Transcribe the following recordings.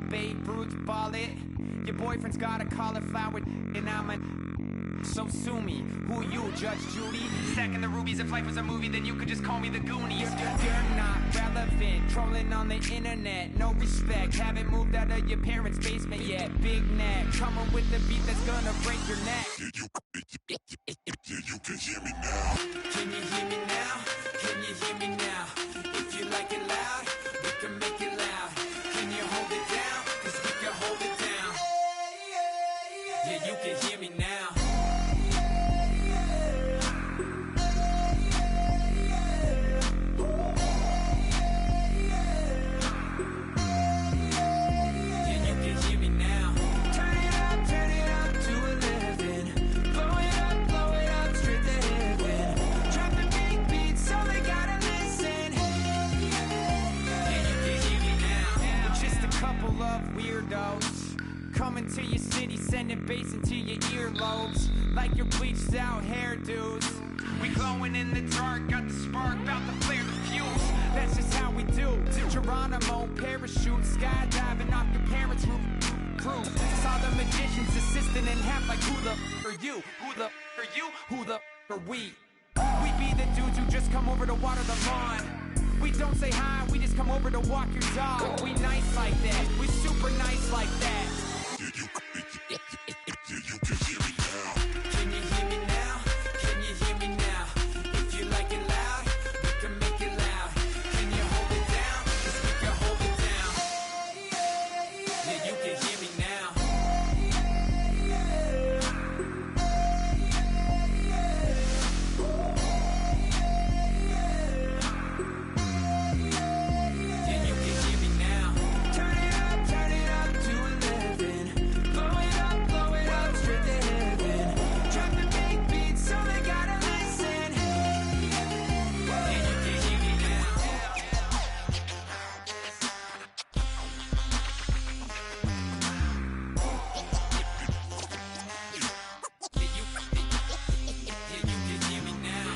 Babe Ruth ball it. Your boyfriend's got a cauliflower, and I'm a... So sue me, who you, Judge Judy? Stacking the rubies, if life was a movie, then you could just call me the Goonies. You're not relevant, trolling on the internet. No respect, haven't moved out of your parents' basement yet. Big neck, coming with the beat that's gonna break your neck. You can hear me now. Can you hear me now? Can you hear me now? If you like it loud, we can make it loud. Can you hold it down? 'Cause we can hold it down. Yeah, you can hear me now. Coming to your city, sending bass into your earlobes, like your bleached out hairdos. We glowing in the dark, got the spark, about to flare the fuse. That's just how we do. Geronimo, parachute, skydiving off your parents' roof. Crew, saw the magician's assistant in half, like who the are you? Who the are you? Who the are we? We be the dudes who just come over to water the lawn. We don't say hi, we just come over to walk your dog. We nice like that, we super nice like that. You can hear me now. Can you hear me now? Can you hear me now? If you like it loud, we can make it loud. Can you hold it down? 'Cause we can hold it down. Yeah, you can hear me now. Yeah, you can hear me now. Turn it up to 11. Blow it up, straight to heaven. Drop the big beat so they gotta listen. Yeah, you can hear me now. Yeah, you can hear me now.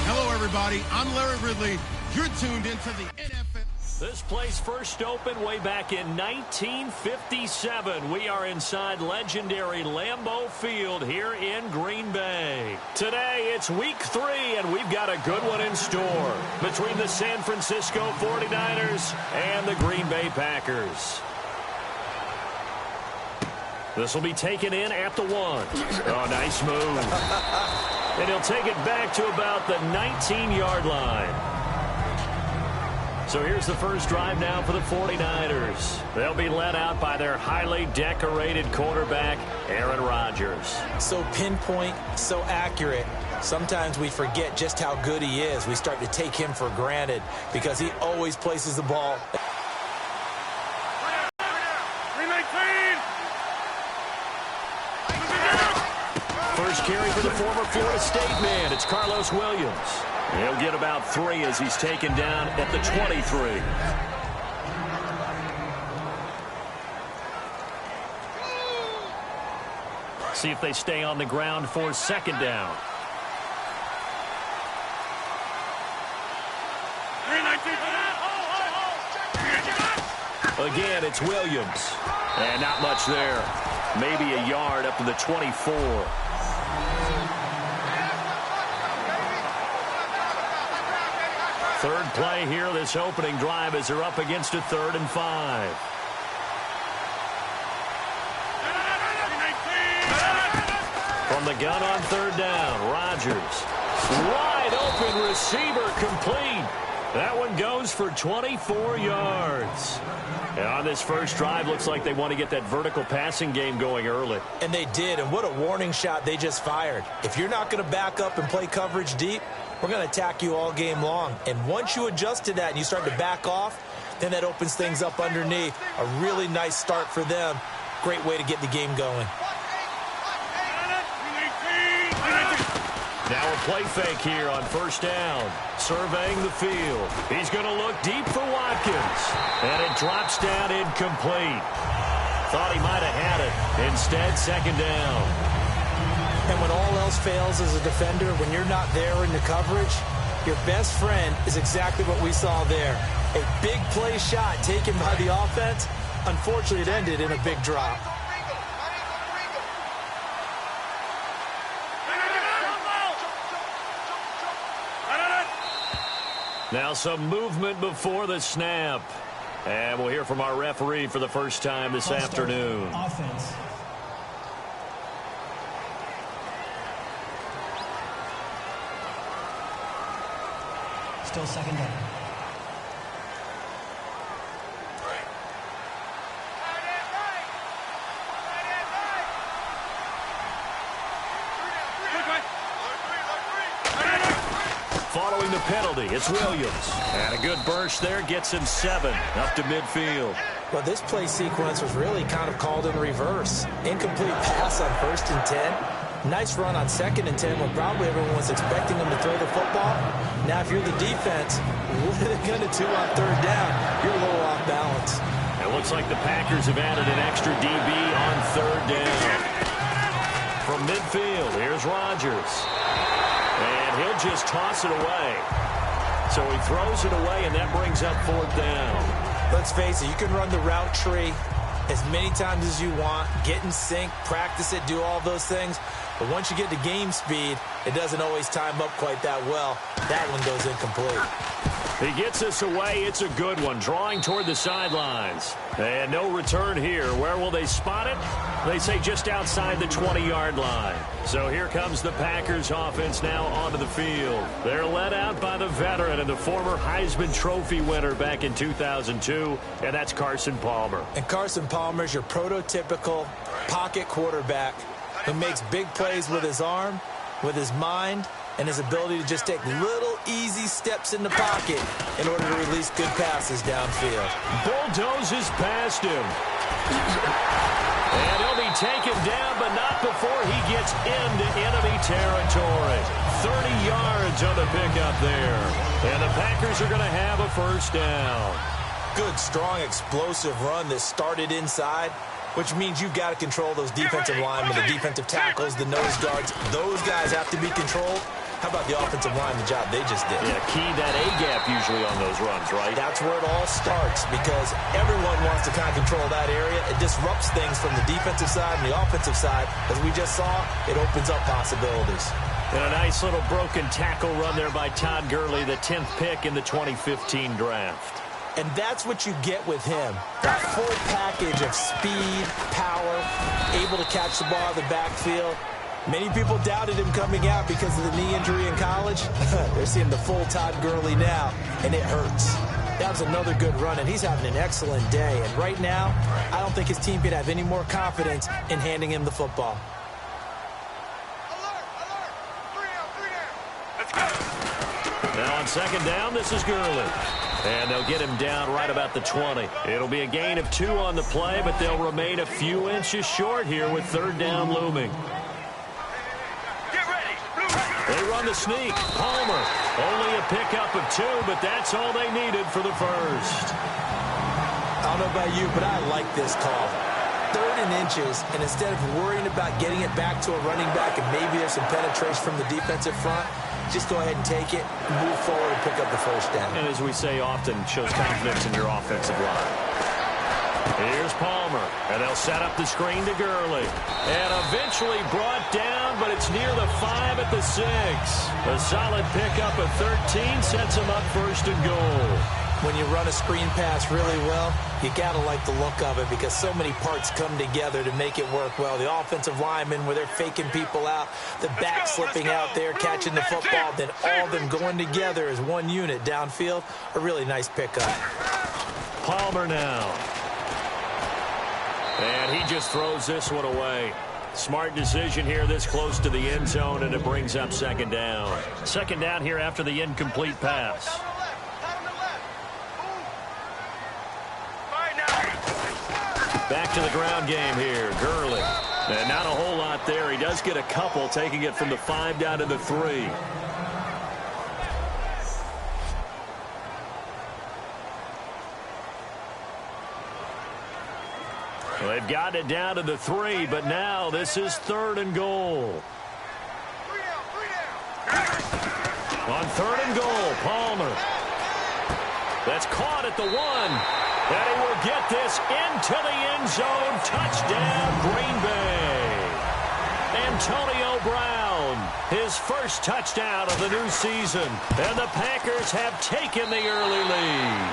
Hello, everybody. I'm Larry Ridley. You're tuned into the NFL. This place first opened way back in 1957. We are inside legendary Lambeau Field here in Green Bay. Today, it's week 3, and we've got a good one in store between the San Francisco 49ers and the Green Bay Packers. This will be taken in at the 1. Oh, nice move. And he'll take it back to about the 19-yard line. So here's the first drive now for the 49ers. They'll be led out by their highly decorated quarterback, Aaron Rodgers. So pinpoint, so accurate. Sometimes we forget just how good he is. We start to take him for granted because he always places the ball. First carry for the former Florida State man. It's Carlos Williams. He'll get about 3 as he's taken down at the 23. See if they stay on the ground for second down. Again, it's Williams. And not much there. Maybe a yard up to the 24. Third play here, this opening drive, as they're up against a 3rd and 5. From the gun on 3rd down, Rodgers. Wide open receiver, complete. That one goes for 24 yards. And on this first drive, looks like they want to get that vertical passing game going early. And they did, and what a warning shot they just fired. If you're not going to back up and play coverage deep, we're going to attack you all game long. And once you adjust to that and you start to back off, then that opens things up underneath. A really nice start for them. Great way to get the game going. Now a play fake here on first down. Surveying the field. He's going to look deep for Watkins. And it drops down incomplete. Thought he might have had it. Instead, second down. And when all else fails as a defender, when you're not there in the coverage, your best friend is exactly what we saw there. A big play shot taken by the offense. Unfortunately, it ended in a big drop. Now some movement before the snap. And we'll hear from our referee for the first time this afternoon. Offense. Still second down. Following the penalty, it's Williams. And a good burst there gets him 7 up to midfield. Well, this play sequence was really kind of called in reverse. Incomplete pass on 1st and 10. Nice run on 2nd and 10 when probably everyone was expecting him to throw the football. Now, if you're the defense, what are they going to do on 3rd down? You're a little off balance. It looks like the Packers have added an extra DB on 3rd down. From midfield, here's Rodgers. And he'll just toss it away. So he throws it away, and that brings up 4th down. Let's face it, you can run the route tree as many times as you want, get in sync, practice it, do all those things. But once you get to game speed, it doesn't always time up quite that well. That one goes incomplete. He gets us away. It's a good one, drawing toward the sidelines. And no return here. Where will they spot it? They say just outside the 20-yard line. So here comes the Packers offense now onto the field. They're led out by the veteran and the former Heisman Trophy winner back in 2002, and that's Carson Palmer. And Carson Palmer's your prototypical pocket quarterback who makes big plays with his arm, with his mind, and his ability to just take little easy steps in the pocket in order to release good passes downfield. Bulldozes past him. And he'll be taken down, but not before he gets into enemy territory. 30 yards on the pickup there. And the Packers are going to have a 1st down. Good, strong, explosive run that started inside, which means you've got to control those defensive linemen, the defensive tackles, the nose guards. Those guys have to be controlled. How about the offensive line, the job they just did? Yeah, key that A-gap usually on those runs, right? That's where it all starts because everyone wants to kind of control that area. It disrupts things from the defensive side and the offensive side. As we just saw, it opens up possibilities. And a nice little broken tackle run there by Todd Gurley, the 10th pick in the 2015 draft. And that's what you get with him. That full package of speed, power, able to catch the ball in the backfield. Many people doubted him coming out because of the knee injury in college. They're seeing the full Todd Gurley now, and it hurts. That was another good run, and he's having an excellent day. And right now, I don't think his team could have any more confidence in handing him the football. Now on 2nd down, this is Gurley. And they'll get him down right about the 20. It'll be a gain of 2 on the play, but they'll remain a few inches short here with 3rd down looming. They run the sneak. Palmer, only a pickup of 2, but that's all they needed for the 1st. I don't know about you, but I like this call. 3rd and inches, and instead of worrying about getting it back to a running back and maybe there's some penetration from the defensive front, just go ahead and take it, move forward, and pick up the 1st down. And as we say often, shows confidence in your offensive line. Here's Palmer, and they'll set up the screen to Gurley. And eventually brought down, but it's near the 5 at the 6. A solid pickup of 13 sets him up 1st and goal. When you run a screen pass really well, you got to like the look of it because so many parts come together to make it work well. The offensive linemen, where they're faking people out, the back slipping out there, catching the football, then all of them going together as one unit downfield. A really nice pickup. Palmer now. And he just throws this one away. Smart decision here this close to the end zone, and it brings up 2nd down. 2nd down here after the incomplete pass. Back to the ground game here. Gurley. And not a whole lot there. He does get a couple, taking it from the 5 down to the 3. Well, they've got it down to the 3, but now this is 3rd and goal. On 3rd and goal, Palmer. That's caught at the 1. And he will get this into the end zone. Touchdown, Green Bay. Antonio Brown, his first touchdown of the new season. And the Packers have taken the early lead.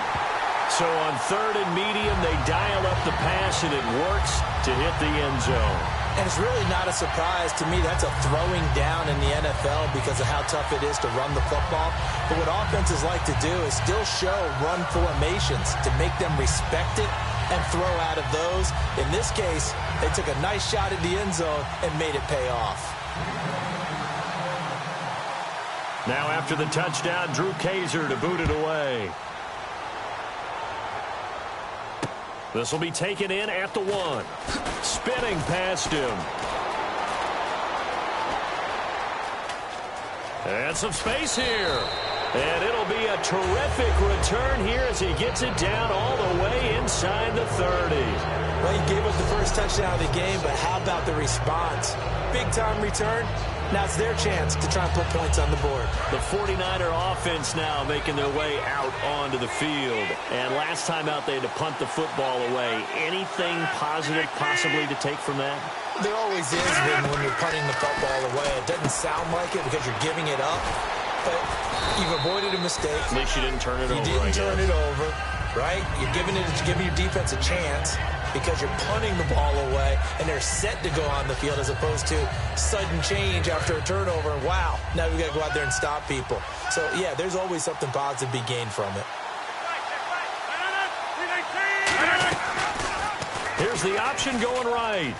So on 3rd and medium, they dial up the pass, and it works to hit the end zone. And it's really not a surprise to me. That's a throwing down in the NFL because of how tough it is to run the football. But what offenses like to do is still show run formations to make them respect it and throw out of those. In this case, they took a nice shot at the end zone and made it pay off. Now after the touchdown, Drew Kaiser to boot it away. This will be taken in at the 1. Spinning past him. And some space here. And it'll be a terrific return here as he gets it down all the way inside the 30. Well, he gave up the first touchdown of the game, but how about the response? Big-time return. Now it's their chance to try and put points on the board. The 49er offense now making their way out onto the field. And last time out, they had to punt the football away. Anything positive possibly to take from that? There always is when you're punting the football away. It doesn't sound like it because you're giving it up, but you've avoided a mistake. At least you didn't turn it over. You didn't turn it over, right? You're giving your defense a chance because you're punting the ball away, and they're set to go on the field as opposed to sudden change after a turnover. And wow, now we got to go out there and stop people. So, yeah, there's always something positive to be gained from it. Here's the option going right.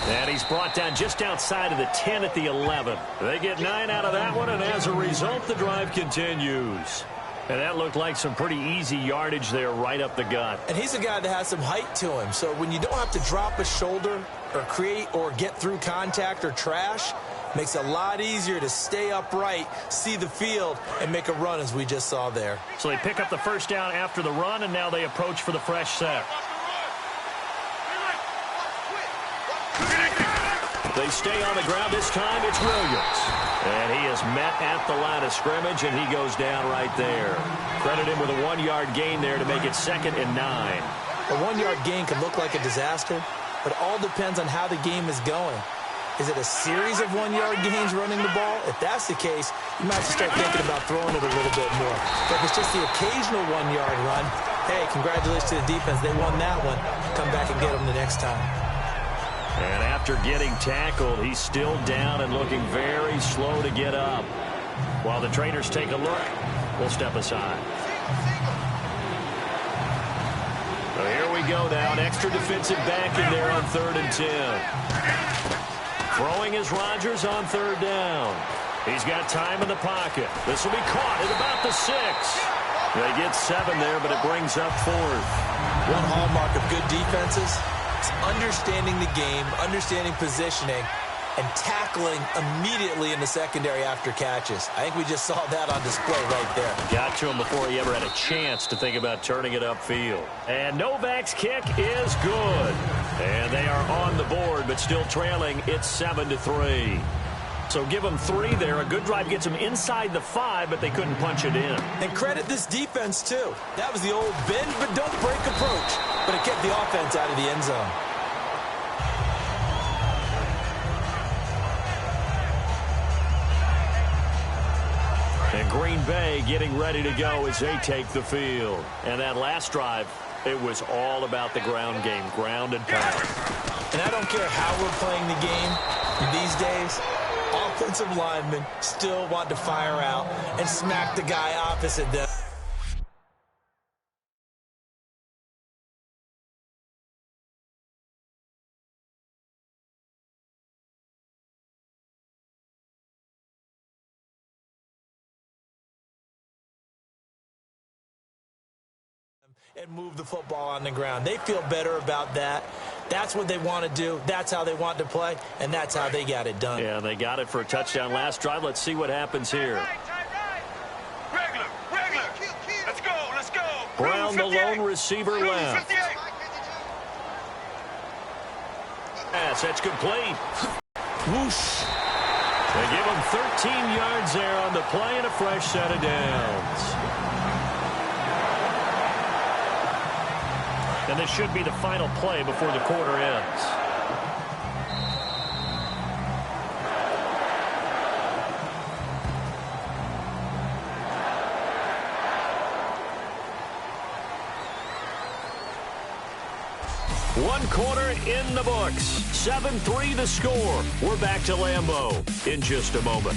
And he's brought down just outside of the 10 at the 11. They get 9 out of that one, and as a result, the drive continues. And that looked like some pretty easy yardage there right up the gut. And he's a guy that has some height to him. So when you don't have to drop a shoulder or create or get through contact or trash, makes it a lot easier to stay upright, see the field, and make a run as we just saw there. So they pick up the first down after the run, and now they approach for the fresh set. They stay on the ground. This time it's Williams. And he is met at the line of scrimmage, and he goes down right there. Credit him with a 1-yard gain there to make it 2nd and 9. A 1-yard gain can look like a disaster, but it all depends on how the game is going. Is it a series of 1-yard gains running the ball? If that's the case, you might have to start thinking about throwing it a little bit more. But if it's just the occasional 1-yard run, hey, congratulations to the defense. They won that one. Come back and get them the next time. And after getting tackled, he's still down and looking very slow to get up. While the trainers take a look, we'll step aside. So here we go now. An extra defensive back in there on 3rd and 10. Throwing is Rodgers on 3rd down. He's got time in the pocket. This will be caught at about the 6. They get 7 there, but it brings up 4th. One hallmark of good defenses is understanding the game, understanding positioning, and tackling immediately in the secondary after catches. I think we just saw that on display right there. Got to him before he ever had a chance to think about turning it upfield. And Novak's kick is good. And they are on the board, but still trailing. It's 7-3. So give them 3 there. A good drive gets them inside the 5, but they couldn't punch it in. And credit this defense, too. That was the old bend but don't break approach, but it kept the offense out of the end zone. And Green Bay getting ready to go as they take the field. And that last drive, it was all about the ground game, ground and pound. And I don't care how we're playing the game these days, offensive linemen still want to fire out and smack the guy opposite them. And move the football on the ground. They feel better about that. That's what they want to do. That's how they want to play, and that's how they got it done. Yeah, they got it for a touchdown last drive. Let's see what happens here. Regular. Let's go. Brown, the lone receiver left. Pass, that's complete. Whoosh. They give him 13 yards there on the play and a fresh set of downs. And this should be the final play before the quarter ends. One quarter in the books. 7-3 the score. We're back to Lambeau in just a moment.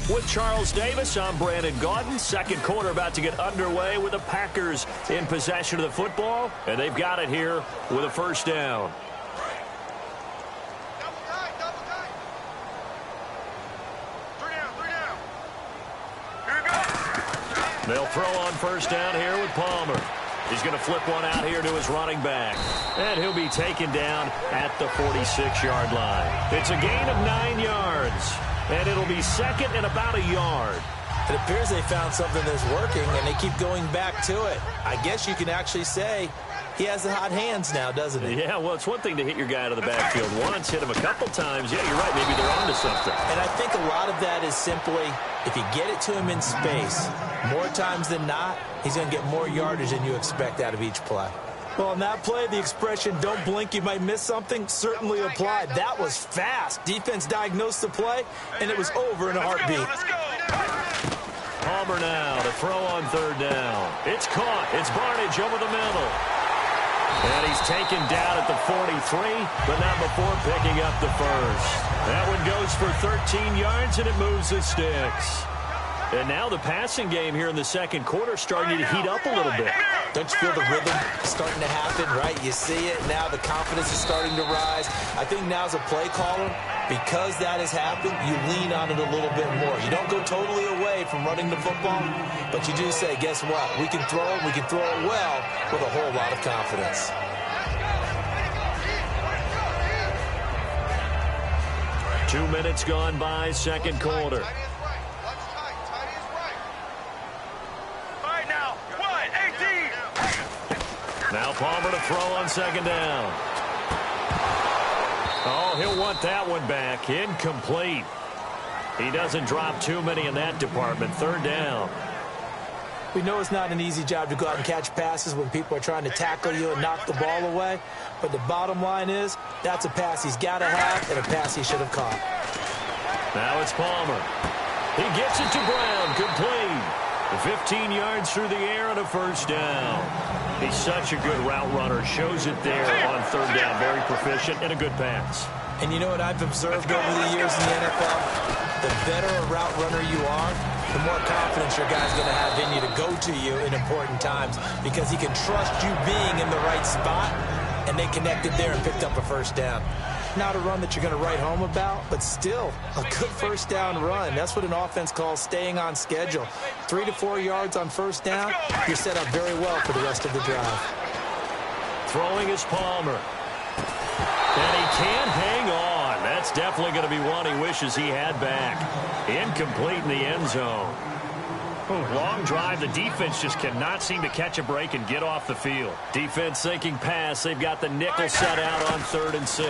With Charles Davis, I'm Brandon Gaudin. Second quarter about to get underway with the Packers in possession of the football. And they've got it here with a first down. They'll throw on first down here with Palmer. He's going to flip one out here to his running back. And he'll be taken down at the 46-yard line. It's a gain of 9 yards. And it'll be second and about a yard. It appears they found something that's working, and they keep going back to it. I guess you can actually say he has the hot hands now, doesn't he? Yeah, well, it's one thing to hit your guy out of the backfield once, hit him a couple times. Yeah, you're right. Maybe they're onto something. And I think a lot of that is simply if you get it to him in space, more times than not, he's going to get more yardage than you expect out of each play. Well, on that play, the expression, don't blink, you might miss something, certainly applied. That was fast. Defense diagnosed the play, and it was over in a heartbeat. Palmer now to throw on third down. It's caught. It's Barnidge over the middle. And he's taken down at the 43, but not before picking up the first. That one goes for 13 yards, and it moves the sticks. And now the passing game here in the second quarter starting to heat up a little bit. Don't you feel the rhythm starting to happen, right? You see it. Now the confidence is starting to rise. I think now as a play caller, because that has happened, you lean on it a little bit more. You don't go totally away from running the football, but you do say, guess what? We can throw it. We can throw it well with a whole lot of confidence. Two minutes gone by, second quarter. Now Palmer to throw on second down. Oh, he'll want that one back. Incomplete. He doesn't drop too many in that department. Third down. We know it's not an easy job to go out and catch passes when people are trying to tackle you and knock the ball away. But the bottom line is, that's a pass he's got to have and a pass he should have caught. Now it's Palmer. He gets it to Brown. Complete. 15 yards through the air and a first down. He's such a good route runner. Shows it there on third down. Very proficient and a good pass. And you know what I've observed over the years in the NFL? The better a route runner you are, the more confidence your guy's going to have in you to go to you in important times because he can trust you being in the right spot, and they connected there and picked up a first down. Not a run that you're going to write home about, but still a good first down run. That's what an offense calls staying on schedule. 3 to 4 yards on first down, you're set up very well for the rest of the drive. Throwing is Palmer. And he can't hang on. That's definitely going to be one he wishes he had back. Incomplete in the end zone. Long drive. The defense just cannot seem to catch a break and get off the field. Defense thinking pass. They've got the nickel set out on 3rd and 6.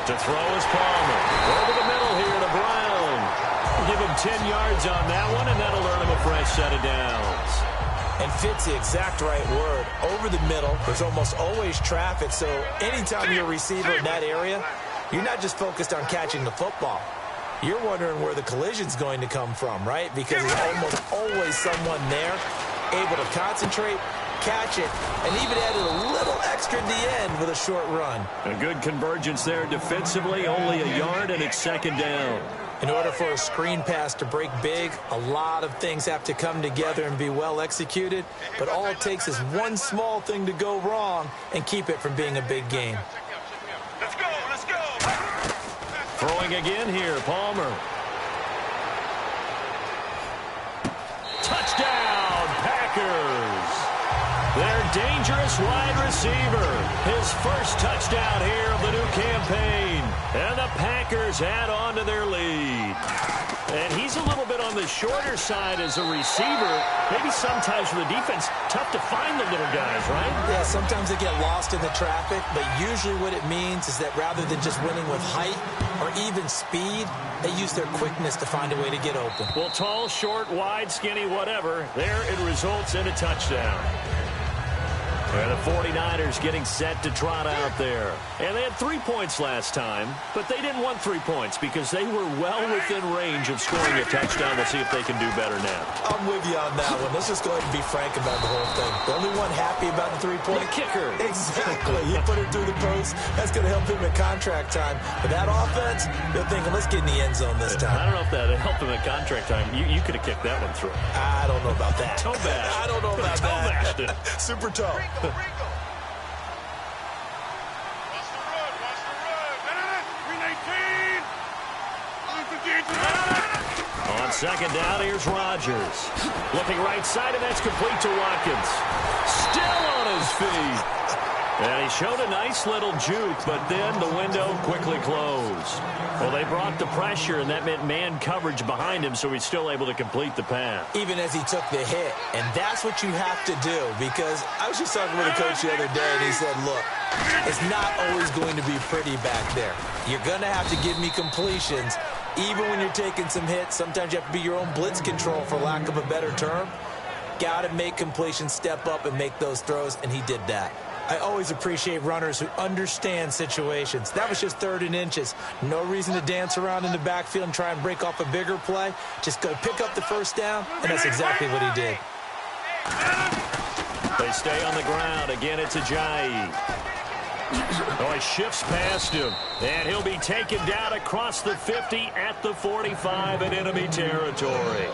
To throw is Palmer. Over the middle here to Brown. Give him 10 yards on that one, and that'll earn him a fresh set of downs. And fits the exact right word. Over the middle, there's almost always traffic, so anytime you're a receiver in that area, you're not just focused on catching the football. You're wondering where the collision's going to come from, right? Because there's almost always someone there able to concentrate, catch it, and even added a little extra at the end with a short run. A good convergence there defensively, only a yard, and it's second down. In order for a screen pass to break big, a lot of things have to come together and be well executed, but all it takes is one small thing to go wrong and keep it from being a big game. Let's go, let's go. Throwing again here, Palmer. Touchdown, Packers. Their dangerous wide receiver. His first touchdown here of the new campaign. And the Packers add on to their lead. And he's a little bit on the shorter side as a receiver. Maybe sometimes for the defense, tough to find the little guys, right? Yeah, sometimes they get lost in the traffic, but usually what it means is that rather than just winning with height or even speed, they use their quickness to find a way to get open. Well, tall, short, wide, skinny, whatever, there it results in a touchdown. And the 49ers getting set to trot out there. And they had 3 points last time, but they didn't want 3 points because they were well within range of scoring a touchdown. We'll see if they can do better now. I'm with you on that one. Let's just go ahead and be frank about the whole thing. The only one happy about the 3-point. The kicker. Exactly. He put it through the post. That's going to help him in contract time. But that offense, they're thinking, let's get in the end zone this time. I don't know if that helped him in contract time. You could have kicked that one through. I don't know about that. Toe bash. I don't know about that. Toe bashed it. Super toe. Watch the run. 319. On second down, here's Rodgers. Looking right side, and that's complete to Watkins. Still on his feet. And he showed a nice little juke, but then the window quickly closed. Well, they brought the pressure, and that meant man coverage behind him, so he's still able to complete the pass. Even as he took the hit. And that's what you have to do, because I was just talking with a coach the other day, and he said, look, it's not always going to be pretty back there. You're going to have to give me completions. Even when you're taking some hits, sometimes you have to be your own blitz control, for lack of a better term. Got to make completions, step up, and make those throws, and he did that. I always appreciate runners who understand situations. That was just 3rd and inches. No reason to dance around in the backfield and try and break off a bigger play. Just go pick up the first down, and that's exactly what he did. They stay on the ground. Again, it's Ajayi. Oh, he shifts past him, and he'll be taken down across the 50 at the 45 in enemy territory.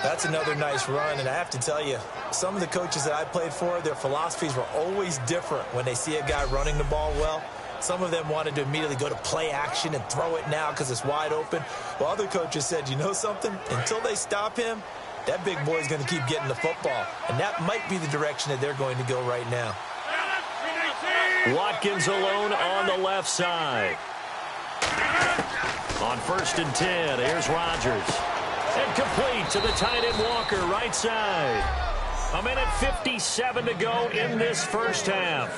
That's another nice run, and I have to tell you, some of the coaches that I played for, their philosophies were always different when they see a guy running the ball well. Some of them wanted to immediately go to play action and throw it now because it's wide open. While other coaches said, you know something? Until they stop him, that big boy is going to keep getting the football, and that might be the direction that they're going to go right now. Watkins alone on the left side. On 1st and 10, here's Rodgers. And complete to the tight end Walker, right side. 1:57 to go in this first half.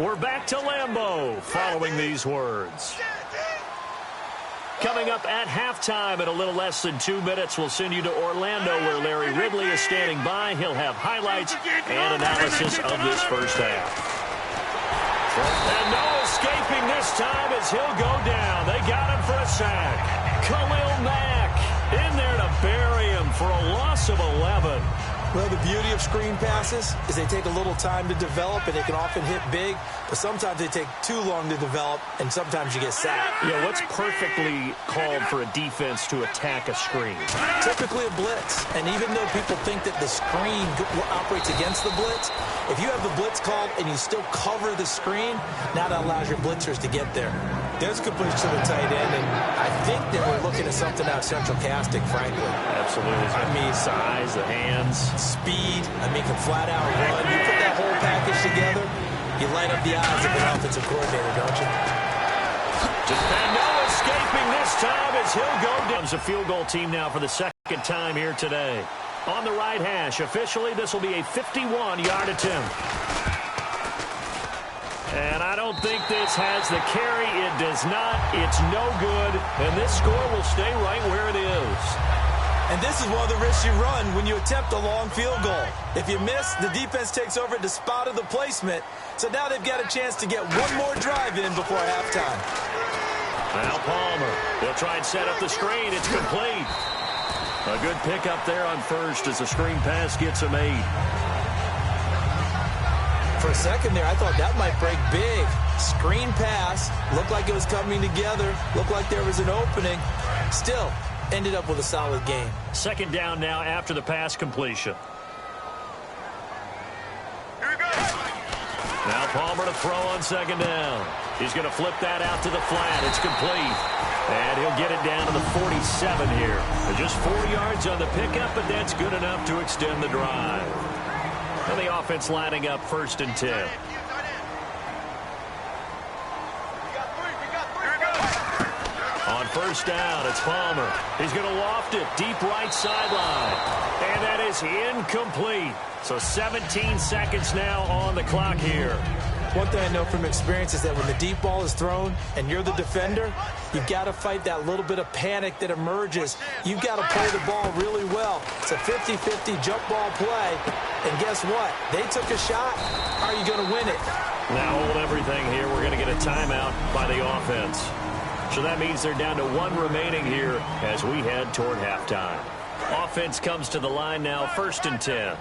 We're back to Lambeau following these words. Coming up at halftime in a little less than 2 minutes, we'll send you to Orlando where Larry Ridley is standing by. He'll have highlights and analysis of this first half. And no escaping this time as he'll go down. They got him for a sack. Khalil Mack in there to bury him for a loss of 11. Well, the beauty of screen passes is they take a little time to develop, and they can often hit big, but sometimes they take too long to develop, and sometimes you get sacked. Yeah, what's perfectly called for a defense to attack a screen? Typically a blitz, and even though people think that the screen operates against the blitz, if you have the blitz called and you still cover the screen, now that allows your blitzers to get there. There's completion to the tight end, and I think that we're looking at something out central casting, frankly. Absolutely. I mean, size, the hands. Speed, can flat out run. You put that whole package together, you light up the eyes of an offensive coordinator, don't you? And no escaping this time as he'll go down. It's a field goal team now for the second time here today. On the right hash, officially this will be a 51-yard attempt. And I don't think this has the carry. It does not. It's no good. And this score will stay right where it is. And this is one of the risks you run when you attempt a long field goal. If you miss, the defense takes over at the spot of the placement. So now they've got a chance to get one more drive in before halftime. Now Palmer. They'll try and set up the screen. It's complete. A good pickup there on first as the screen pass gets him 8. For a second there, I thought that might break big. Screen pass. Looked like it was coming together. Looked like there was an opening. Still, ended up with a solid game. Second down now after the pass completion. Here we go. Now Palmer to throw on second down. He's going to flip that out to the flat. It's complete. And he'll get it down to the 47 here. Just 4 yards on the pickup, but that's good enough to extend the drive. And the offense lining up 1st and 10. Here first down. It's Palmer. He's going to loft it deep right sideline. And that is incomplete. So 17 seconds now on the clock here. One thing I know from experience is that when the deep ball is thrown and you're the defender, you've got to fight that little bit of panic that emerges. You've got to play the ball really well. It's a 50-50 jump ball play. And guess what? They took a shot. How are you going to win it? Now hold everything here. We're going to get a timeout by the offense. So that means they're down to 1 remaining here as we head toward halftime. Offense comes to the line now, 1st and 10.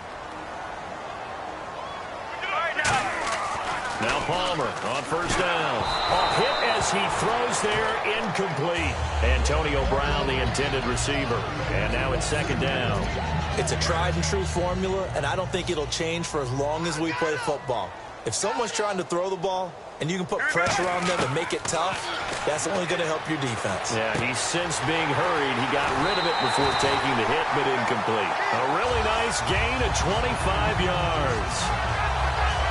Now Palmer on first down. A hit as he throws there, incomplete. Antonio Brown, the intended receiver. And now it's 2nd down. It's a tried and true formula, and I don't think it'll change for as long as we play football. If someone's trying to throw the ball and you can put pressure on them and make it tough, that's only going to help your defense. Yeah, he's since being hurried. He got rid of it before taking the hit, but incomplete. A really nice gain of 25 yards.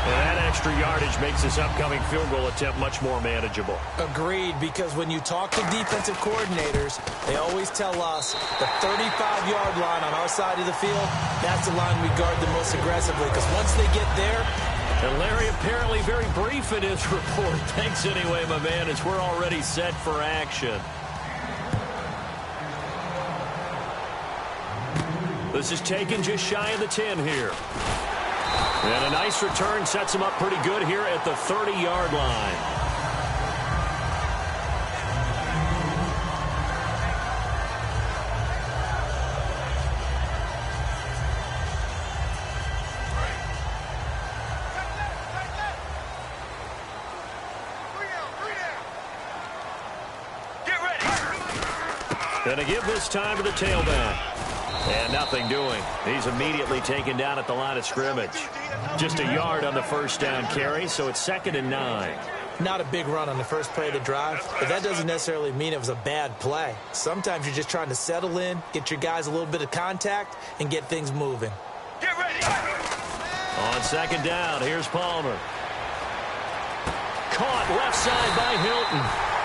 And that extra yardage makes this upcoming field goal attempt much more manageable. Agreed, because when you talk to defensive coordinators, they always tell us the 35-yard line on our side of the field, that's the line we guard the most aggressively, because once they get there... And Larry apparently very brief in his report. Thanks anyway, my man, as we're already set for action. This is taken just shy of the 10 here. And a nice return sets him up pretty good here at the 30-yard line. Get ready. Gonna give this time to the tailback. And nothing doing. He's immediately taken down at the line of scrimmage. Just a yard on the first down carry, so it's 2nd and 9. Not a big run on the first play of the drive, but that doesn't necessarily mean it was a bad play. Sometimes you're just trying to settle in, get your guys a little bit of contact, and get things moving. Get ready. On 2nd down, here's Palmer. Caught left side by Hilton.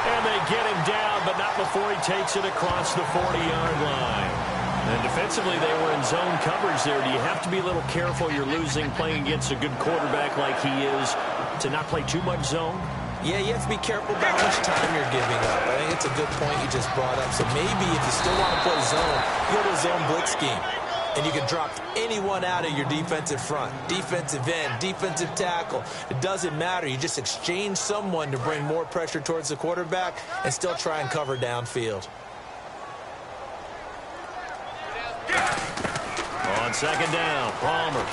And they get him down, but not before he takes it across the 40-yard line. And defensively, they were in zone coverage there. Do you have to be a little careful you're losing playing against a good quarterback like he is to not play too much zone? Yeah, you have to be careful about how much time you're giving up. I think it's a good point you just brought up. So maybe if you still want to play zone, go to a zone blitz scheme. And you can drop anyone out of your defensive front. Defensive end, defensive tackle. It doesn't matter. You just exchange someone to bring more pressure towards the quarterback and still try and cover downfield. On 2nd down, Palmer.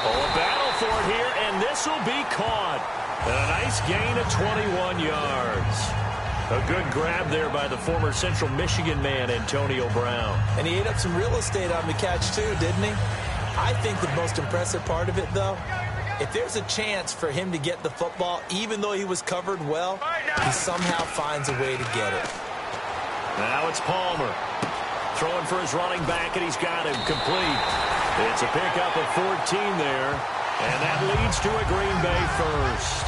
Oh, a battle for it here, and this will be caught. And a nice gain of 21 yards. A good grab there by the former Central Michigan man, Antonio Brown. And he ate up some real estate on the catch, too, didn't he? I think the most impressive part of it, though, if there's a chance for him to get the football, even though he was covered well, he somehow finds a way to get it. Now it's Palmer. Throwing for his running back, and he's got him complete. It's a pickup of 14 there, and that leads to a Green Bay first.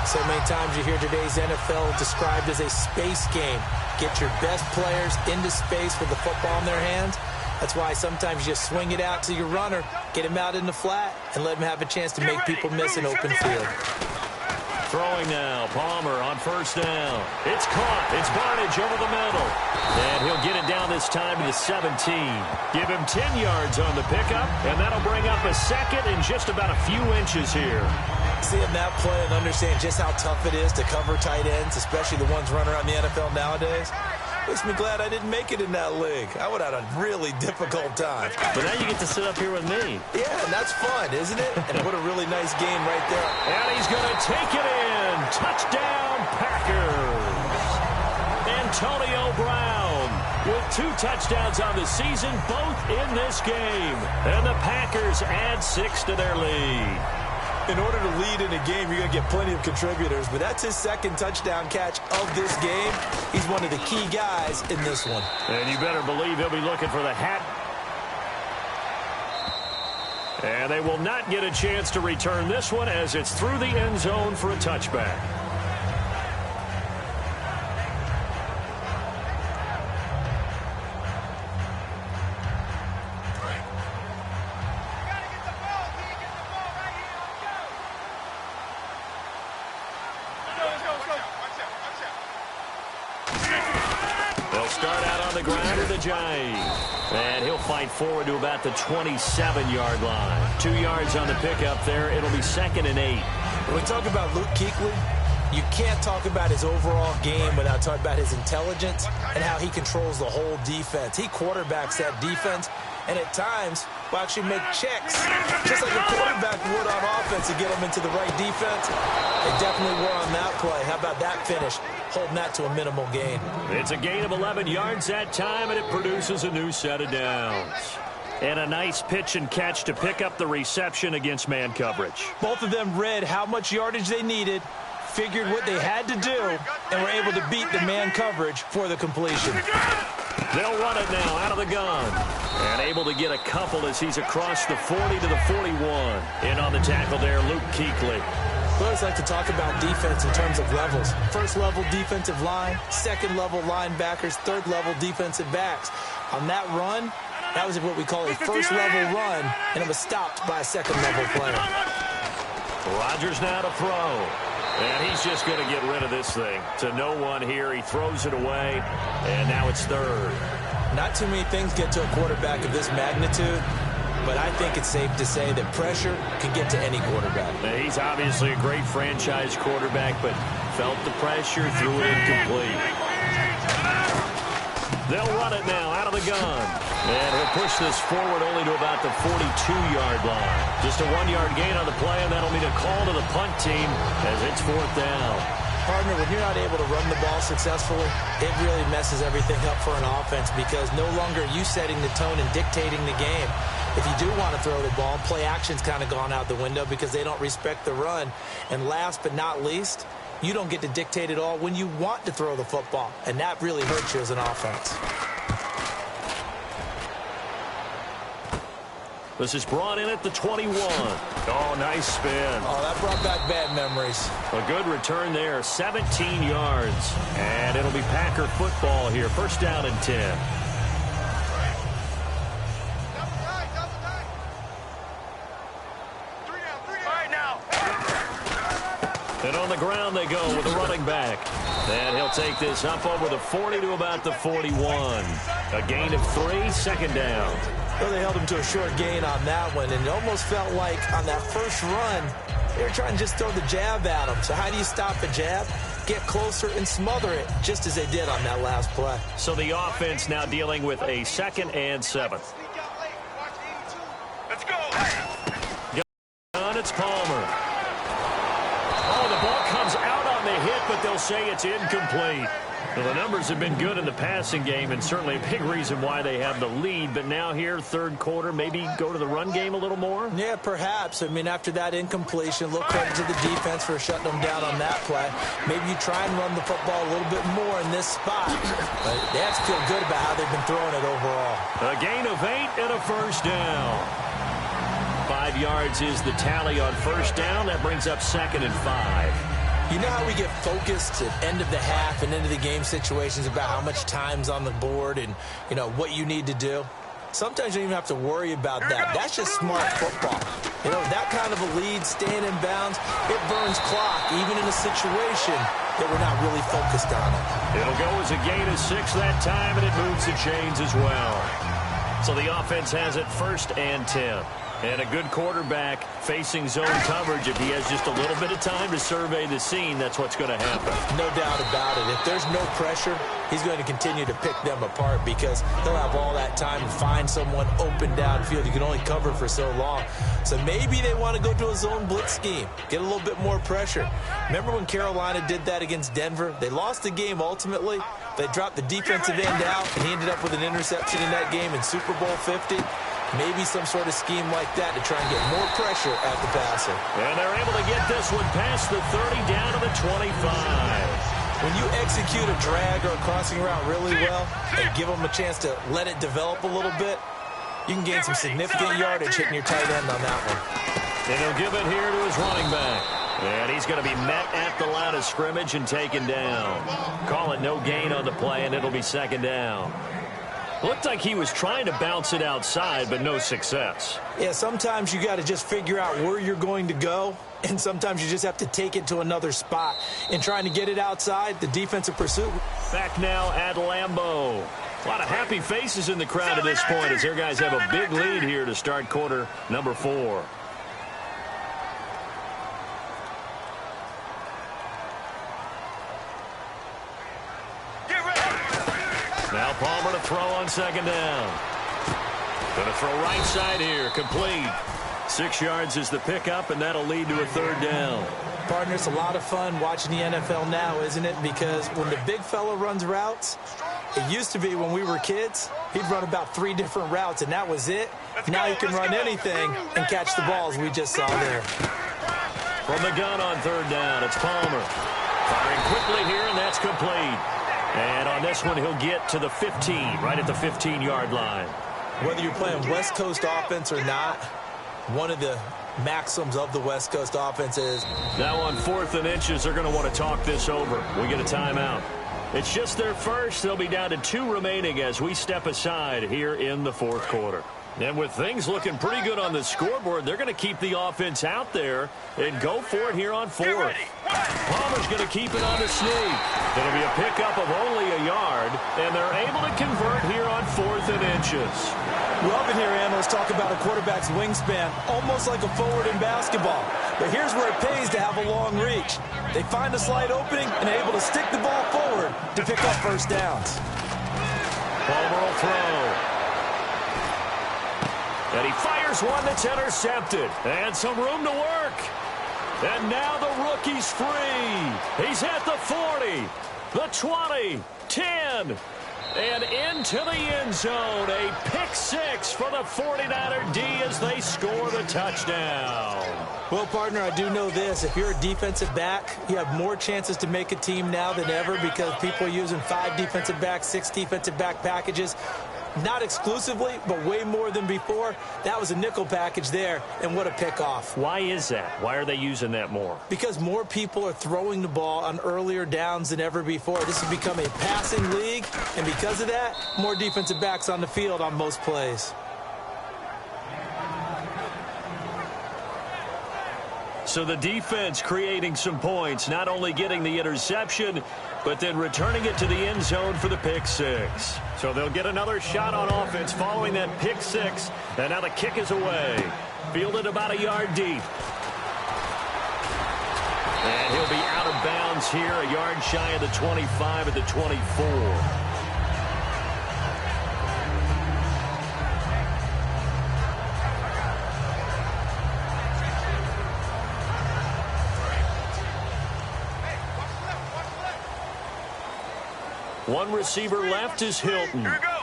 So many times you hear today's NFL described as a space game. Get your best players into space with the football in their hands. That's why sometimes you just swing it out to your runner, get him out in the flat, and let him have a chance to make people miss an open field. Throwing now, Palmer on first down. It's caught. It's Barnage over the middle. And he'll get it down this time to the 17. Give him 10 yards on the pickup, and that'll bring up a second in just about a few inches here. Seeing that play and understand just how tough it is to cover tight ends, especially the ones running around the NFL nowadays, makes me glad I didn't make it in that league. I would have had a really difficult time. But now you get to sit up here with me. Yeah, and that's fun, isn't it? And what a really nice game right there. And he's going to take it in. Touchdown, Packers. Antonio Brown with 2 touchdowns on the season, both in this game. And the Packers add 6 to their lead. In order to lead in a game, you're going to get plenty of contributors, but that's his 2nd touchdown catch of this game. He's one of the key guys in this one. And you better believe he'll be looking for the hat. And they will not get a chance to return this one as it's through the end zone for a touchback. start out on the ground with a jive. And he'll fight forward to about the 27-yard line. 2 yards on the pickup there. It'll be 2nd and 8. When we talk about Luke Kuechly, you can't talk about his overall game without talking about his intelligence and how he controls the whole defense. He quarterbacks that defense, and at times will actually make checks, just like a quarterback would on offense to get them into the right defense. They definitely were on that play. How about that finish? Holding that to a minimal gain. It's a gain of 11 yards that time, and it produces a new set of downs. And a nice pitch and catch to pick up the reception against man coverage. Both of them read how much yardage they needed, figured what they had to do, and were able to beat the man coverage for the completion. They'll run it now out of the gun. And able to get a couple as he's across the 40 to the 41. In on the tackle there, Luke Kuechly. We always like to talk about defense in terms of levels. First level defensive line, second level linebackers, third level defensive backs. On that run, that was what we call a first level run, and it was stopped by a second level player. Rodgers now to throw. And he's just going to get rid of this thing. To no one here. He throws it away. And now it's 3rd. Not too many things get to a quarterback of this magnitude, but I think it's safe to say that pressure can get to any quarterback. He's obviously a great franchise quarterback, but felt the pressure, threw it incomplete. They'll run it now out of the gun. And he'll push this forward only to about the 42-yard line. Just a 1-yard gain on the play, and that'll mean a call to the punt team as it's 4th down. Partner, when you're not able to run the ball successfully, it really messes everything up for an offense because no longer are you setting the tone and dictating the game. If you do want to throw the ball, play action's kind of gone out the window because they don't respect the run. And last but not least, you don't get to dictate it all when you want to throw the football, and that really hurts you as an offense. This is brought in at the 21. Oh, nice spin. Oh, that brought back bad memories. A good return there, 17 yards. And it'll be Packer football here, 1st down and 10. And on the ground they go with the running back. And he'll take this up over the 40 to about the 41. A gain of 3, 2nd down. Well, they held him to a short gain on that one, and it almost felt like on that first run, they were trying to just throw the jab at him. So how do you stop a jab? Get closer and smother it, just as they did on that last play. So the offense now dealing with a 2nd and 7. Let's go. It's Palmer. Oh, the ball comes out on the hit, but they'll say it's incomplete. Well, the numbers have been good in the passing game, and certainly a big reason why they have the lead. But now here, 3rd quarter, maybe go to the run game a little more? Yeah, perhaps. I mean, after that incompletion, a little credit to the defense for shutting them down on that play. Maybe you try and run the football a little bit more in this spot. But they have to feel good about how they've been throwing it overall. A gain of 8 and a 1st down. 5 yards is the tally on 1st down. That brings up 2nd and 5. You know how we get focused at end of the half and into the game situations about how much time's on the board and, you know, what you need to do? Sometimes you don't even have to worry about that. That's just smart football. You know, that kind of a lead, staying in bounds, it burns clock, even in a situation that we're not really focused on it. It'll go as a gain of 6 that time, and it moves the chains as well. So the offense has it 1st and 10. And a good quarterback facing zone coverage. If he has just a little bit of time to survey the scene, that's what's going to happen. No doubt about it. If there's no pressure, he's going to continue to pick them apart because he'll have all that time to find someone open downfield. You can only cover for so long. So maybe they want to go to a zone blitz scheme, get a little bit more pressure. Remember when Carolina did that against Denver? They lost the game ultimately. They dropped the defensive end out, and he ended up with an interception in that game in Super Bowl 50. Maybe some sort of scheme like that to try and get more pressure at the passer. And they're able to get this one past the 30 down to the 25. When you execute a drag or a crossing route really well and give them a chance to let it develop a little bit, you can gain some significant yardage hitting your tight end on that one. And he'll give it here to his running back. And he's going to be met at the line of scrimmage and taken down. Call it no gain on the play, and it'll be 2nd down. Looked like he was trying to bounce it outside, but no success. Yeah, sometimes you got to just figure out where you're going to go, and sometimes you just have to take it to another spot. And trying to get it outside, the defensive pursuit. Back now at Lambeau. A lot of happy faces in the crowd at this point as their guys have a big lead here to start quarter number 4. Now Palmer to throw on second down. Going to throw right side here. Complete. 6 yards is the pickup, and that'll lead to a third down. Partner, it's a lot of fun watching the NFL now, isn't it? Because when the big fella runs routes, it used to be when we were kids, he'd run about 3 different routes, and that was it. Now he can run anything and catch the balls we just saw there. From the gun on third down, it's Palmer. Firing quickly here, and that's complete. And on this one, he'll get to the 15, right at the 15-yard line. Whether you're playing West Coast offense or not, one of the maxims of the West Coast offense is... Now on 4th and inches, they're going to want to talk this over. We get a timeout. It's just their first. They'll be down to 2 remaining as we step aside here in the 4th quarter. And with things looking pretty good on the scoreboard, they're going to keep the offense out there and go for it here on 4th. Palmer's going to keep it on the sneak. It'll be a pickup of only a yard, and they're able to convert here on 4th and inches. We often hear analysts talk about a quarterback's wingspan, almost like a forward in basketball. But here's where it pays to have a long reach. They find a slight opening and are able to stick the ball forward to pick up first downs. Palmer will throw. And he fires one that's intercepted. And some room to work. And now the rookie's free. He's at the 40, the 20, 10, and into the end zone. A pick 6 for the 49er D as they score the touchdown. Well, partner, I do know this. If you're a defensive back, you have more chances to make a team now than ever because people are using 5 defensive backs, 6 defensive back packages. Not exclusively, but way more than before. That was a nickel package there, and what a pickoff. Why is that? Why are they using that more? Because more people are throwing the ball on earlier downs than ever before. This has become a passing league, and because of that, more defensive backs on the field on most plays. So the defense creating some points, not only getting the interception, but then returning it to the end zone for the pick 6. So they'll get another shot on offense following that pick 6. And now the kick is away. Fielded about a yard deep. And he'll be out of bounds here, a yard shy of the 25 at the 24. One receiver left is Hilton. Here we go.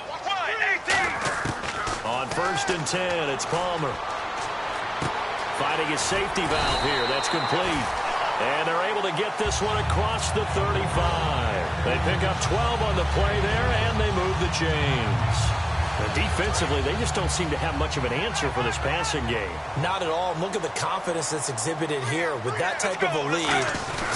18. On 1st and 10, it's Palmer. Fighting his safety valve here. That's complete. And they're able to get this one across the 35. They pick up 12 on the play there, and they move the chains. And defensively, they just don't seem to have much of an answer for this passing game. Not at all. Look at the confidence that's exhibited here. With that type of a lead,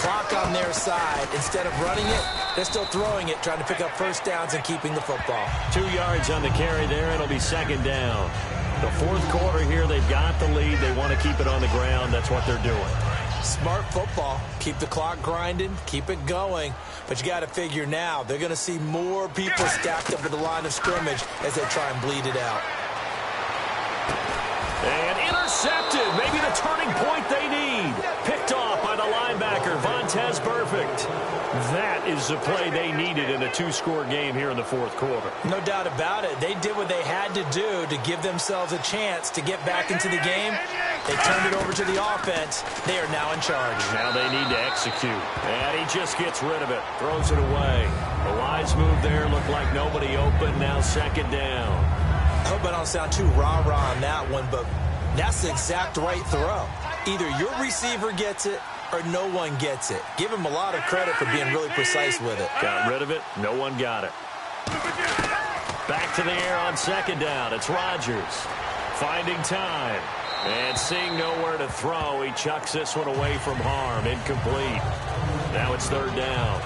clock on their side, instead of running it, they're still throwing it, trying to pick up first downs and keeping the football. 2 yards on the carry there, and it'll be second down. The 4th quarter here, they've got the lead. They want to keep it on the ground. That's what they're doing. Smart football. Keep the clock grinding, keep it going. But you got to figure now, they're going to see more people stacked up at the line of scrimmage as they try and bleed it out. And intercepted. Maybe the turning point they need. Picked off by the linebacker, Vontaze Burfict. That is the play they needed in a 2-score game here in the 4th quarter. No doubt about it. They did what they had to do to give themselves a chance to get back into the game. They turned it over to the offense. They are now in charge. Now they need to execute. And he just gets rid of it. Throws it away. A wise move there. Looked like nobody open. Now second down. I hope I don't sound too rah-rah on that one, but that's the exact right throw. Either your receiver gets it or no one gets it. Give him a lot of credit for being really precise with it. Got rid of it. No one got it. Back to the air on second down. It's Rodgers. Finding time. And seeing nowhere to throw, he chucks this one away from harm. Incomplete. Now it's third down.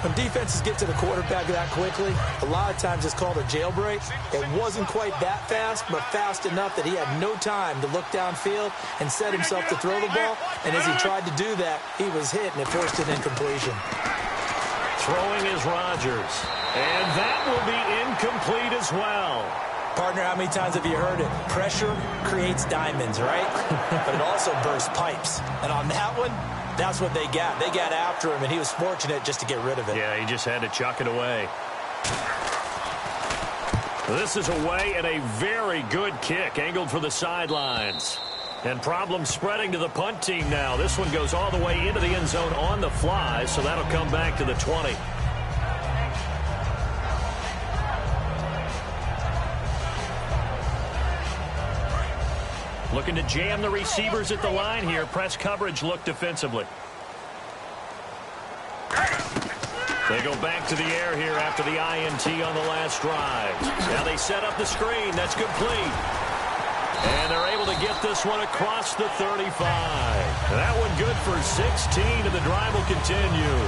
When defenses get to the quarterback that quickly, a lot of times it's called a jailbreak. It wasn't quite that fast, but fast enough that he had no time to look downfield and set himself to throw the ball. And as he tried to do that, he was hit, and it forced an incompletion. Throwing is Rodgers. And that will be incomplete as well. Partner, how many times have you heard it? Pressure creates diamonds, right? But it also bursts pipes. And on that one, that's what they got. They got after him, and he was fortunate just to get rid of it. Yeah, he just had to chuck it away. This is away and a very good kick, angled for the sidelines. And problems spreading to the punt team now. This one goes all the way into the end zone on the fly, so that'll come back to the 20. Looking to jam the receivers at the line here. Press coverage look defensively. They go back to the air here after the INT on the last drive. Now they set up the screen. That's complete. And they're able to get this one across the 35. That one good for 16, and the drive will continue.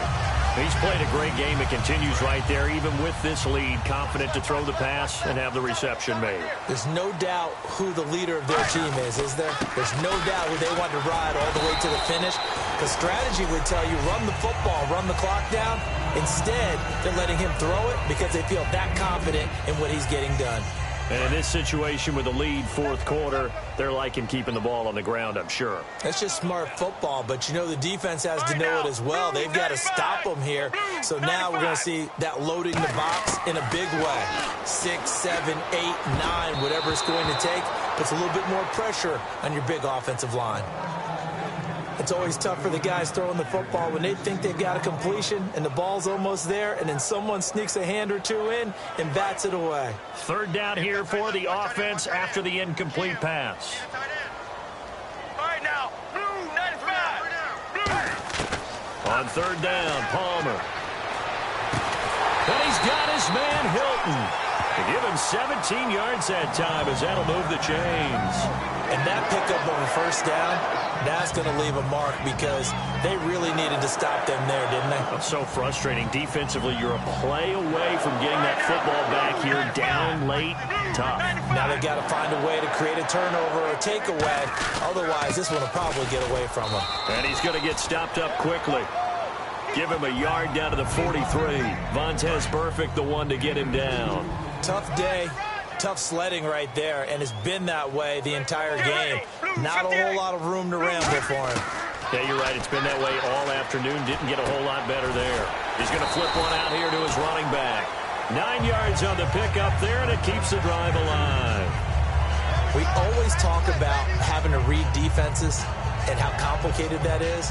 He's played a great game. It continues right there, even with this lead, confident to throw the pass and have the reception made. There's no doubt who the leader of their team is there? There's no doubt who they want to ride all the way to the finish. The strategy would tell you run the football, run the clock down. Instead, they're letting him throw it because they feel that confident in what he's getting done. And in this situation with the lead fourth quarter, they're liking keeping the ball on the ground, I'm sure. That's just smart football, but you know the defense has to know it as well. They've got to stop them here. So now we're going to see that loading the box in a big way. 6, 7, 8, 9, whatever it's going to take, puts a little bit more pressure on your big offensive line. It's always tough for the guys throwing the football when they think they've got a completion and the ball's almost there, and then someone sneaks a hand or two in and bats it away. Third down here for the offense after the incomplete pass. All right, now. Blue, 95. On third down, Palmer. And he's got his man Hilton. To give him 17 yards that time, as that'll move the chains. And that pickup of a first down, that's going to leave a mark because they really needed to stop them there, didn't they? That's so frustrating. Defensively, you're a play away from getting that football back here, down late, tough. Now they've got to find a way to create a turnover or a takeaway. Otherwise, this one will probably get away from them. And he's going to get stopped up quickly. Give him a yard down to the 43. Vontaze Burfict, the one to get him down. Tough day, tough sledding right there, and it's been that way the entire game. Not a whole lot of room to ramble for him. Yeah, you're right. It's been that way all afternoon. Didn't get a whole lot better there. He's going to flip one out here to his running back. 9 yards on the pickup there, and it keeps the drive alive. We always talk about having to read defenses and how complicated that is.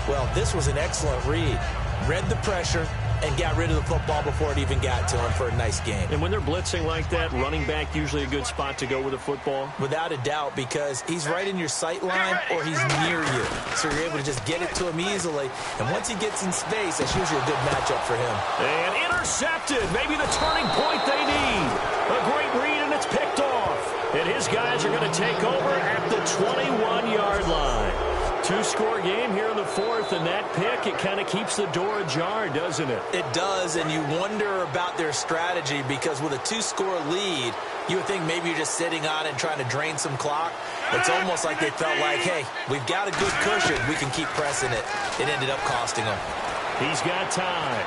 Well, this was an excellent read. Read the pressure and got rid of the football before it even got to him for a nice game. And when they're blitzing like that, running back usually a good spot to go with the football? Without a doubt, because he's right in your sight line or he's near you. So you're able to just get it to him easily. And once he gets in space, that's usually a good matchup for him. And intercepted. Maybe the turning point they need. A great read, and it's picked off. And his guys are going to take over at the 21-yard line. Two-score game here in the fourth, and that pick, it kind of keeps the door ajar, doesn't it? It does, and you wonder about their strategy because with a two-score lead, you would think maybe you're just sitting on it and trying to drain some clock. It's almost like they felt like, hey, we've got a good cushion. We can keep pressing it. It ended up costing them. He's got time.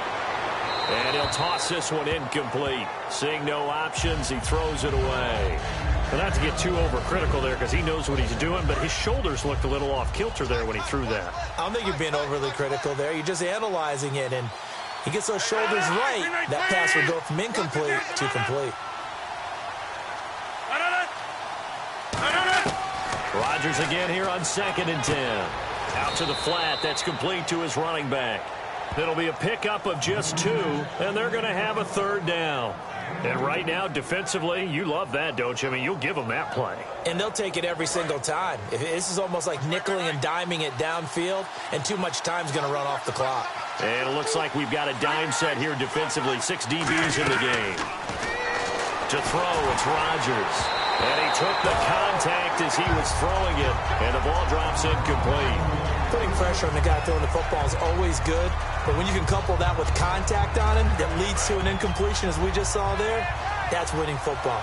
And he'll toss this one incomplete. Seeing no options, he throws it away. Well, not to get too overcritical there because he knows what he's doing, but his shoulders looked a little off-kilter there when he threw that. I don't think you're being overly critical there. You're just analyzing it, and he gets those shoulders right. That pass would go from incomplete to complete. Rodgers again here on 2nd and 10. Out to the flat. That's complete to his running back. It'll be a pickup of just 2, and they're going to have a third down. And right now, defensively, you love that, don't you? I mean, you'll give them that play. And they'll take it every single time. This is almost like nickeling and diming it downfield, and too much time's going to run off the clock. And it looks like we've got a dime set here defensively. 6 DBs in the game. To throw, it's Rodgers. And he took the contact as he was throwing it, and the ball drops incomplete. Putting pressure on the guy throwing the football is always good, But when you can couple that with contact on him that leads to an incompletion, as we just saw there, that's winning football.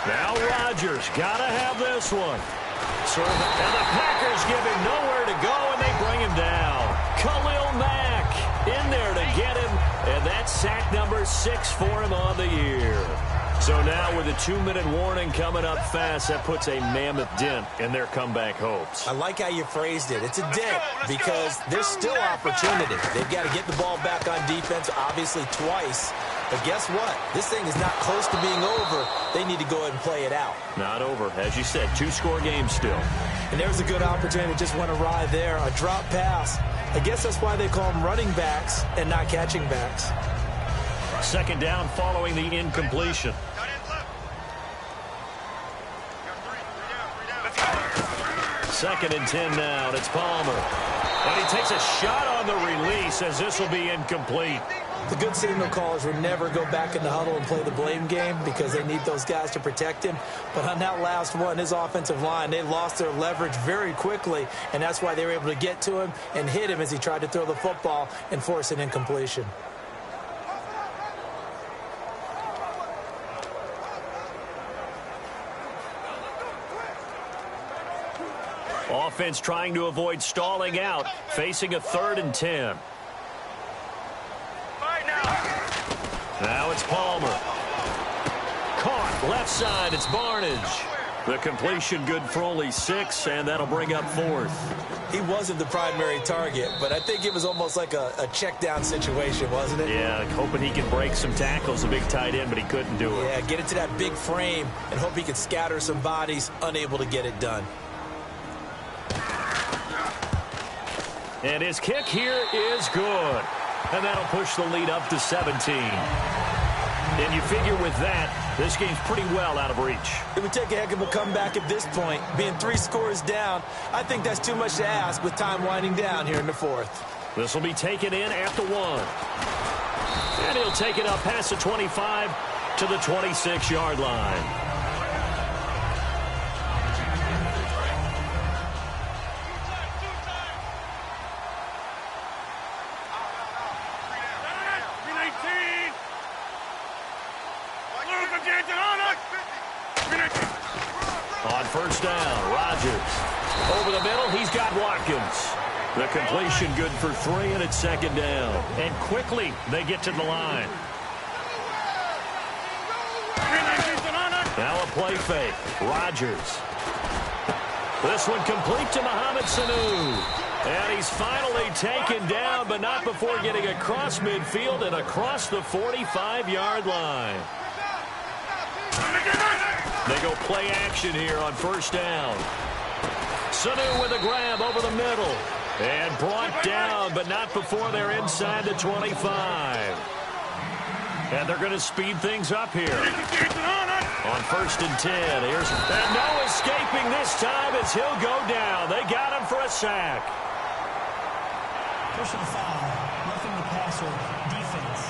Now Rodgers got to have this one. And the Packers give him nowhere to go, and they bring him down. Khalil Mack in there to get him, and that's sack number 6 for him on the year. So now with a 2-minute warning coming up fast, that puts a mammoth dent in their comeback hopes. I like how you phrased it. It's a dent because there's still opportunity. They've got to get the ball back on defense, obviously twice. But guess what? This thing is not close to being over. They need to go ahead and play it out. Not over. As you said, 2-score game still. And there's a good opportunity. Just went awry there. A drop pass. I guess that's why they call them running backs and not catching backs. Second down following the incompletion. Second and 10 now. And it's Palmer. And he takes a shot on the release as this will be incomplete. The good signal callers would never go back in the huddle and play the blame game because they need those guys to protect him. But on that last one, his offensive line, they lost their leverage very quickly, and that's why they were able to get to him and hit him as he tried to throw the football and force an incompletion. Offense trying to avoid stalling out, facing a 3rd and 10. Now it's Palmer. Caught left side. It's Barnage. The completion good for only 6, and that'll bring up 4th. He wasn't the primary target, but I think it was almost like a check down situation, wasn't it? Yeah, hoping he can break some tackles, a big tight end, but he couldn't do it. Yeah, get it to that big frame and hope he could scatter some bodies, unable to get it done. And his kick here is good. And that'll push the lead up to 17. And you figure with that, this game's pretty well out of reach. It would take a heck of a comeback at this point. Being 3 scores down, I think that's too much to ask with time winding down here in the 4th. This will be taken in at the 1. And he'll take it up past the 25 to the 26-yard line. On first down, Rodgers. Over the middle, he's got Watkins. The completion good for 3, and it's 2nd down. And quickly, they get to the line. Now a play fake. Rodgers. This one complete to Mohamed Sanu. And he's finally taken down, but not before getting across midfield and across the 45-yard line. They go play action here on first down. Sanu with a grab over the middle. And brought down, but not before they're inside the 25. And they're going to speed things up here. On first and 10. And no escaping this time as he'll go down. They got him for a sack. Personal foul, roughing the passer, defense.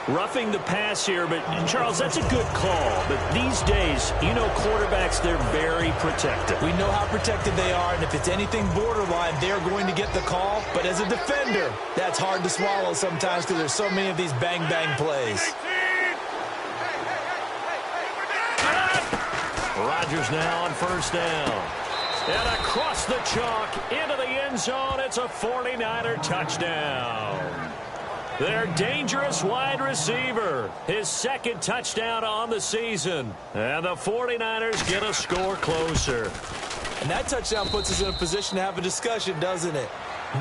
Roughing the pass here, but Charles, that's a good call. But these days, you know, quarterbacks, they're very protective. We know how protected they are, and if it's anything borderline, they're going to get the call. But as a defender, that's hard to swallow sometimes because there's so many of these bang-bang plays. Rodgers now on first down. And across the chalk into the end zone, it's a 49er touchdown. Their dangerous wide receiver, his 2nd touchdown on the season. And the 49ers get a score closer. And that touchdown puts us in a position to have a discussion, doesn't it?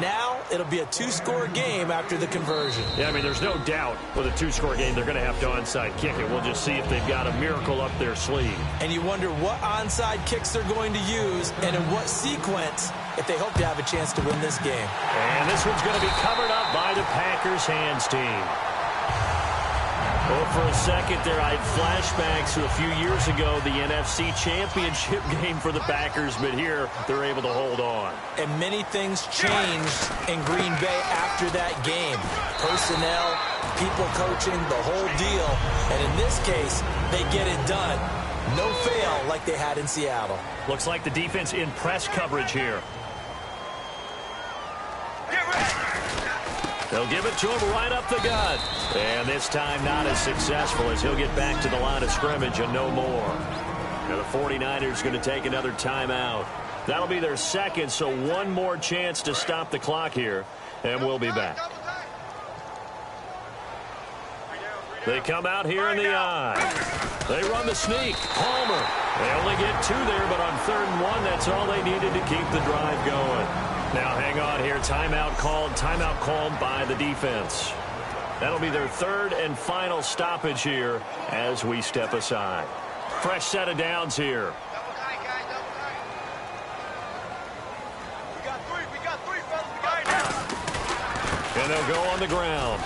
Now it'll be a 2-score game after the conversion. Yeah, I mean, there's no doubt with a 2-score game they're going to have to onside kick it. We'll just see if they've got a miracle up their sleeve. And you wonder what onside kicks they're going to use and in what sequence if they hope to have a chance to win this game. And this one's going to be covered up by the Packers hands team. Well, for a second there, I had flashbacks to a few years ago, the NFC Championship game for the Packers, but here they're able to hold on. And many things changed in Green Bay after that game. Personnel, people coaching, the whole deal. And in this case, they get it done. No fail like they had in Seattle. Looks like the defense in press coverage here. They'll give it to him right up the gut. And this time not as successful as he'll get back to the line of scrimmage and no more. Now the 49ers going to take another timeout. That'll be their second, so one more chance to stop the clock here, and we'll be back. They come out here in the eye. They run the sneak. Palmer. They only get 2 there, but on 3rd and 1, that's all they needed to keep the drive going. Now hang on here. Timeout called by the defense. That'll be their 3rd and final stoppage here as we step aside. Fresh set of downs here. And they'll go on the ground.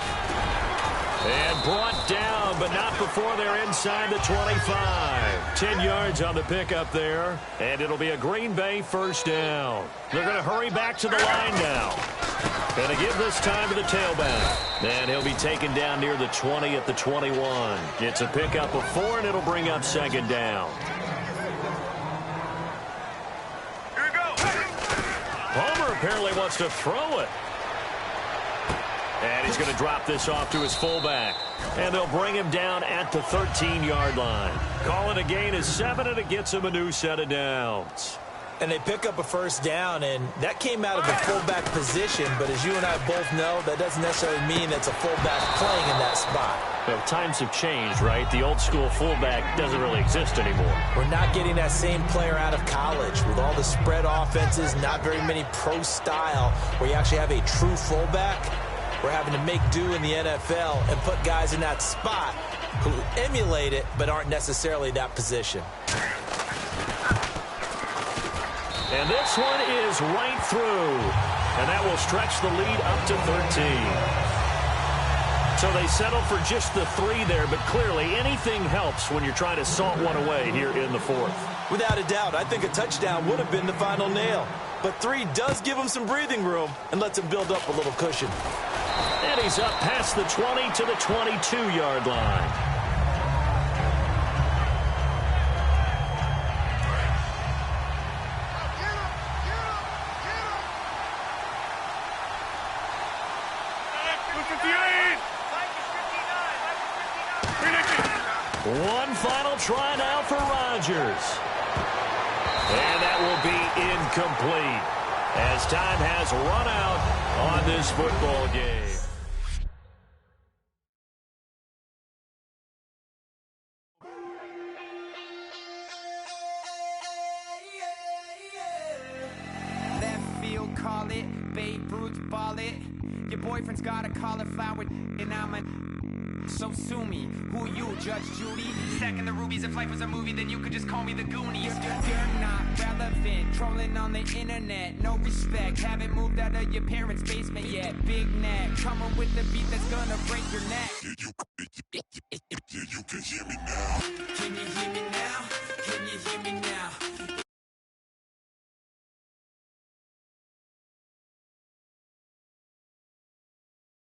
And brought down, but not before they're inside the 25. 10 yards on the pickup there. And it'll be a Green Bay first down. They're going to hurry back to the line now. Going to give this time to the tailback. And he'll be taken down near the 20 at the 21. It's a pickup of 4, and it'll bring up 2nd down. Here we go. Palmer apparently wants to throw it. And he's going to drop this off to his fullback. And they'll bring him down at the 13-yard line. Calling a gain of 7, and it gets him a new set of downs. And they pick up a first down, and that came out of the fullback position. But as you and I both know, that doesn't necessarily mean that's a fullback playing in that spot. Well, times have changed, right? The old-school fullback doesn't really exist anymore. We're not getting that same player out of college. With all the spread offenses, not very many pro style, where you actually have a true fullback. We're having to make do in the NFL and put guys in that spot who emulate it but aren't necessarily that position. And this one is right through. And that will stretch the lead up to 13. So they settle for just the 3 there, but clearly anything helps when you're trying to salt one away here in the 4th. Without a doubt, I think a touchdown would have been the final nail. But 3 does give him some breathing room and lets him build up a little cushion. And he's up past the 20 to the 22-yard line. One final try now for Rodgers. And that will be incomplete as time has run out on this football game. Left field, call it. Babe Ruth, ball it. Your boyfriend's got a cauliflower, and I'm a... So sue me. Who you, Judge Judy? Stacking the rubies. If life was a movie, then you could just call me the Goonies. You're not relevant. Trolling on the internet. No respect. Haven't moved out of your parents' basement yet. Big neck. Coming with the beat that's gonna break your neck. You can hear me now.